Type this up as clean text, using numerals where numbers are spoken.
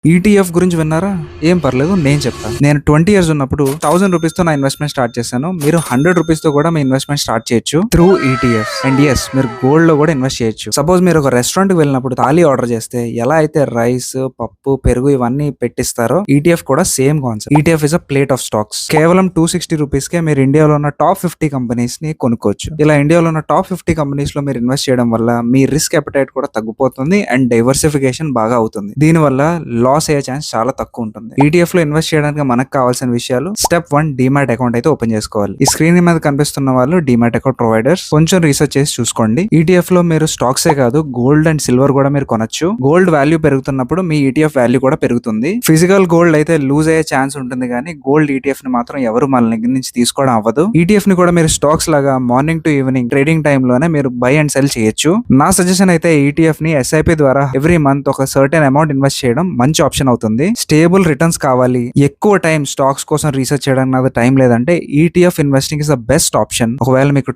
ETF గురించి విన్నారా? ఏం పర్లేదు, నేను చెప్తాను. నేను 20 ఇయర్స్ ఉన్నప్పుడు 1000 రూపీస్ తో నా ఇన్వెస్ట్మెంట్ స్టార్ట్ చేశాను. మీరు 100 రూపీస్ తో కూడా మీ ఇన్వెస్ట్మెంట్ స్టార్ట్ చేయొచ్చు త్రూ ఈటీఎఫ్. అండ్ ఎస్, మీరు గోల్డ్ లో కూడా ఇన్వెస్ట్ చేయొచ్చు. సపోజ్ మీరు ఒక రెస్టారెంట్ కి వెళ్ళినప్పుడు థాలీ ఆర్డర్ చేస్తే ఎలా అయితే రైస్, పప్పు, పెరుగు ఇవన్నీ పెట్టిస్తారో ఈటీఎఫ్ కూడా same concept. ETF is a plate of stocks. కేవలం 260 రూపీస్ కే మీరు ఇండియాలో ఉన్న టాప్ 50 కంపెనీస్ ని కొనుక్కోవచ్చు. ఇలా ఇండియాలో ఉన్న టాప్ 50 కంపెనీస్ లో మీరు ఇన్వెస్ట్ చేయడం వల్ల మీ రిస్క్ అపెటైట్ కూడా తగ్గిపోతుంది అండ్ డైవర్సిఫికేషన్ బాగా అవుతుంది. దీనివల్ల లాస్ అయ్యే ఛాన్స్ చాలా తక్కువ ఉంటుంది. ఈటీఎఫ్ లో ఇన్వెస్ట్ చేయడానికి మనకు కావాల్సిన విషయాలు: స్టెప్ 1, డీమాట్ అకౌంట్ అయితే ఓపెన్ చేసుకోవాలి. ఈ స్క్రీన్ మీద కనిపిస్తున్న వాళ్ళు డీమాట్ అకౌంట్ ప్రొవైడర్స్. కొంచెం రీసెర్చ్ చేసి చూసుకోండి. ఈటీఎఫ్ లో మీరు స్టాక్సే కాదు, గోల్డ్ అండ్ సిల్వర్ కూడా మీరు కొనొచ్చు. గోల్డ్ వాల్యూ పెరుగుతున్నప్పుడు మీ ఈటీఎఫ్ వాల్యూ కూడా పెరుగుతుంది. ఫిజికల్ గోల్డ్ అయితే లూజ్ అయ్యే ఛాన్స్ ఉంటుంది, కానీ గోల్డ్ ఈటీఎఫ్ ని మాత్రం ఎవరు మన దగ్గర నుంచి తీసుకోవడం అవ్వదు. ఈటీఎఫ్ ని కూడా మీరు స్టాక్స్ లాగా morning to evening trading time లోనే మీరు బై అండ్ సెల్ చేయొచ్చు. నా సజెషన్ అయితే ఈటీఎఫ్ ని ఎస్ఐపి ద్వారా ఎవ్రీ మంత్ ఒక సర్టెన్ అమౌంట్ ఇన్వెస్ట్ చేయడం మంచి ఆప్షన్ అవుతుంది. స్టేబుల్ రిటర్న్స్ కావాలి, ఎక్కువ టైం స్టాక్స్ కోసం రీసెర్చ్ చేయడానికి నాకు టైం లేదంటే ETF investing is the best option. ఒకవేళ మీకు